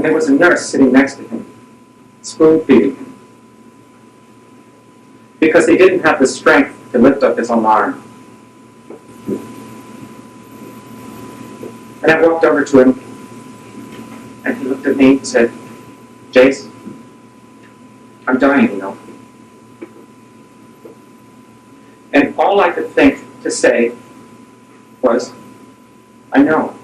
there was a nurse sitting next to him, spoon-feeding him, because he didn't have the strength to lift up his own arm. And I walked over to him, and he looked at me and said, "Jace, I'm dying, you know." And all I could think to say was, "I know."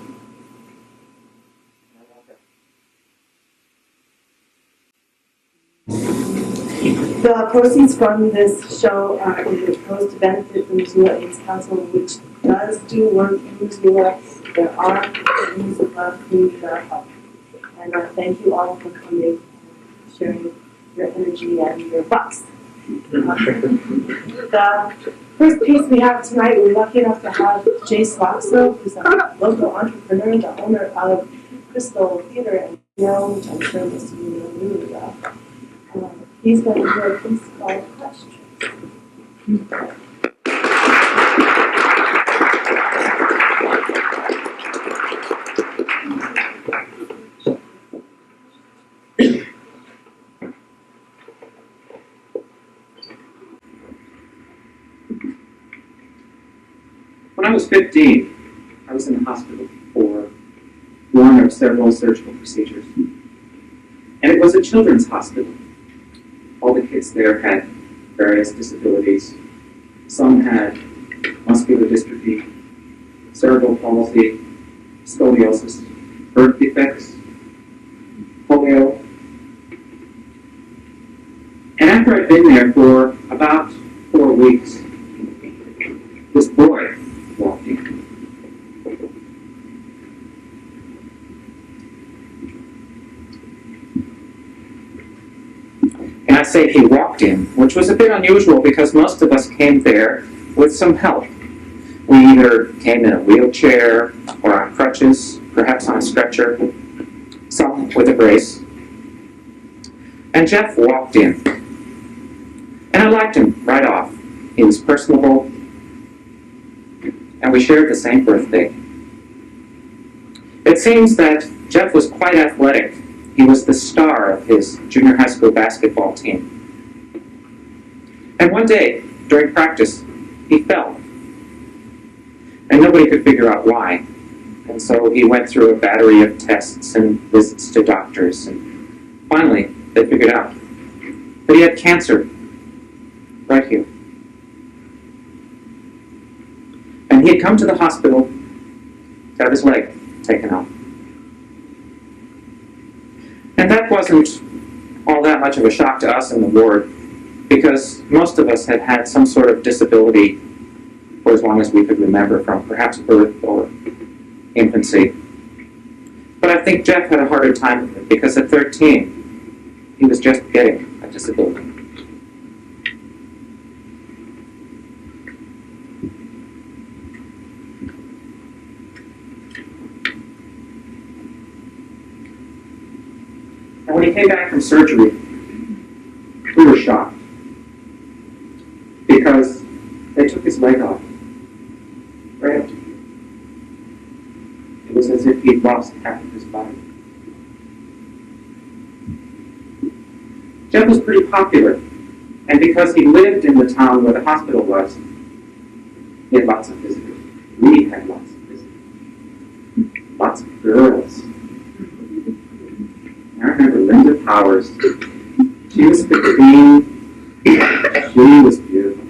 The proceeds from this show are proposed to benefit the Missoula AIDS Council, which does do work in Missoula. There are things of love, community that help. And thank you all for coming and sharing your energy and your bucks. The first piece we have tonight, we're lucky enough to have Jace Laakso, who's a local entrepreneur, the owner of Crystal Theater and Film, which I'm sure most of you know really well. He's going to do a piece called Crutch. When I was 15, I was in the hospital for one of several surgical procedures. And it was a children's hospital. All the kids there had various disabilities. Some had muscular dystrophy, cerebral palsy, scoliosis, birth defects, polio. And after I'd been there for about 4 weeks, this boy walked in. And I say he walked in, which was a bit unusual because most of us came there with some help. We either came in a wheelchair or on crutches, perhaps on a stretcher, some with a brace. And Jeff walked in. And I liked him right off. He was personable, and we shared the same birthday. It seems that Jeff was quite athletic. He was the star of his junior high school basketball team. And one day, during practice, he fell. And nobody could figure out why. And so he went through a battery of tests and visits to doctors. And finally, they figured out that he had cancer right here. And he had come to the hospital to have his leg taken off. And that wasn't all that much of a shock to us in the ward, because most of us had had some sort of disability for as long as we could remember, from perhaps birth or infancy. But I think Jeff had a harder time with it, because at 13, he was just getting a disability. And when he came back from surgery, we were shocked, because they took his leg off. Right? It was as if he'd lost half of his body. Jeff was pretty popular, and because he lived in the town where the hospital was, he had lots of visitors. We had lots of visitors. Lots of girls. I remember Linda Powers. She was 15. She was beautiful.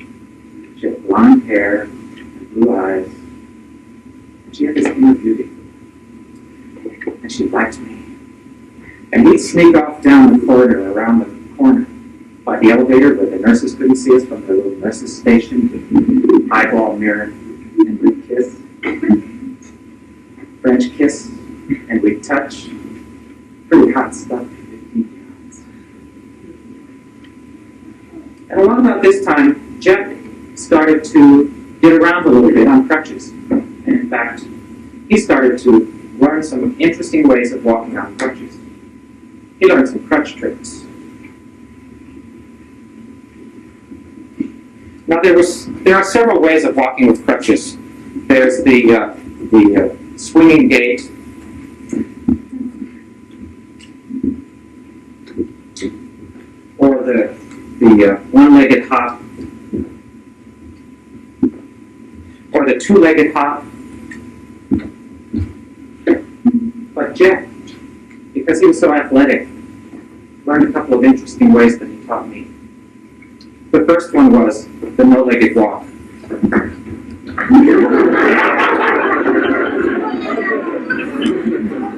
She had blonde hair and blue eyes. And she had this inner beauty. And she liked me. And we'd sneak off down the corridor, around the corner, by the elevator where the nurses couldn't see us from the little nurses' station, eyeball mirror, and we'd kiss. French kiss, and we'd touch. Pretty hot stuff. And along about this time, Jeff started to get around a little bit on crutches. And in fact, he started to learn some interesting ways of walking on crutches. He learned some crutch tricks. Now there are several ways of walking with crutches. There's the swinging gait. or the one-legged hop, or the two-legged hop. But Jeff, because he was so athletic, learned a couple of interesting ways that he taught me. The first one was the no-legged walk.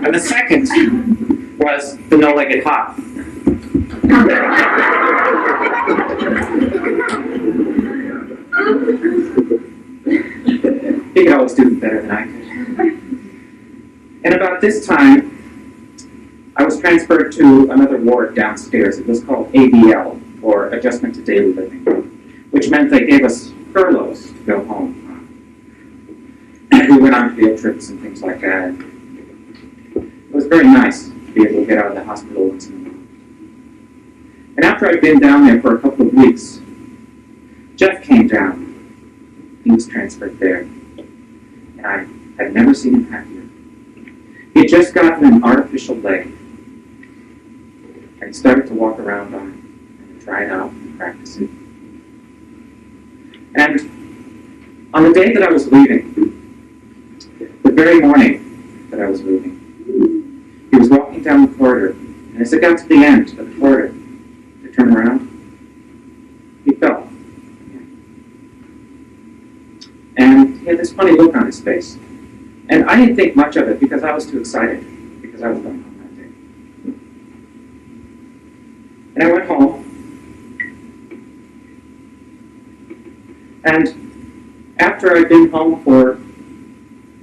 And the second was the no-legged hop. He could always do it better than I could. And about this time, I was transferred to another ward downstairs. It was called ADL, or Adjustment to Daily Living, which meant they gave us furloughs to go home. And we went on field trips and things like that. It was very nice to be able to get out of the hospital once in a while. And after I'd been down there for a couple of weeks, Jeff came down. He was transferred there. And I had never seen him happier. He had just gotten an artificial leg. And he started to walk around on it and try it out and practice it. And on the day that I was leaving, the very morning that I was leaving, he was walking down the corridor, and as it got to the end of the corridor, to turn around, he fell. And he had this funny look on his face. And I didn't think much of it because I was too excited, because I was going home that day. And I went home, and after I'd been home for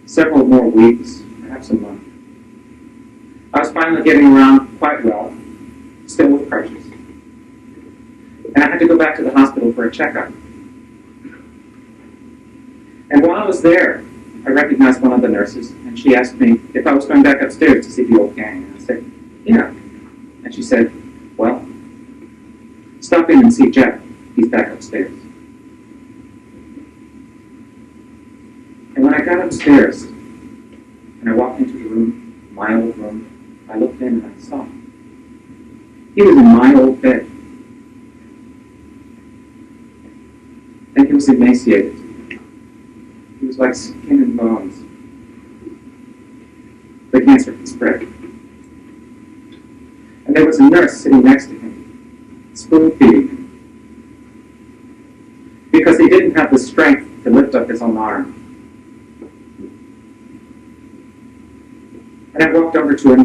several more weeks, perhaps a month, I was finally getting around quite well, still with crutches. And I had to go back to the hospital for a checkup. And while I was there, I recognized one of the nurses, and she asked me if I was going back upstairs to see the old gang. And I said, yeah. And she said, well, stop in and see Jeff. He's back upstairs. And when I got upstairs, and I walked into the room, my old room, I looked in and I saw him. He was in my old bed. And he was emaciated. He was like skin and bones. The cancer had spread. And there was a nurse sitting next to him, spoon-feeding him. Because he didn't have the strength to lift up his own arm. And I walked over to him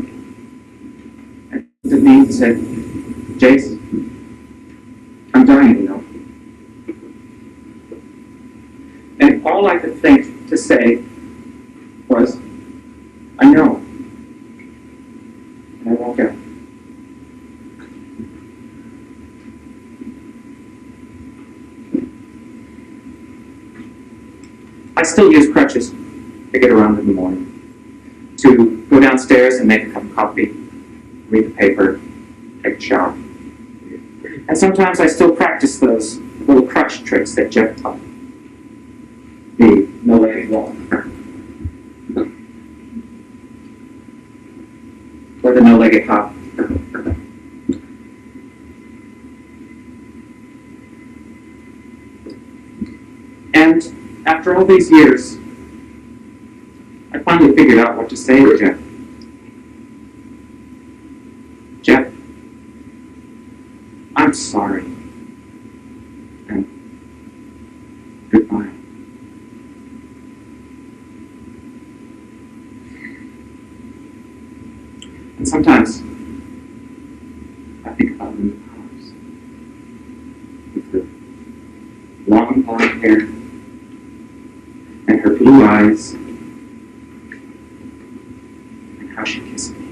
and looked at me and said, Jace, I'm dying, you know. And all I could think to say was, I know. And I walked out. I still use crutches to get around in the morning, to go downstairs and make a cup of coffee, read the paper, take a shower. And sometimes I still practice those little crutch tricks that Jeff taught me. The no-legged walk. Or the no-legged hop. And after all these years, I finally figured out what to say to Jeff. Jeff, I'm sorry. And goodbye. And sometimes I think about Linda Powers with her long blonde hair and her blue eyes and how she kissed me.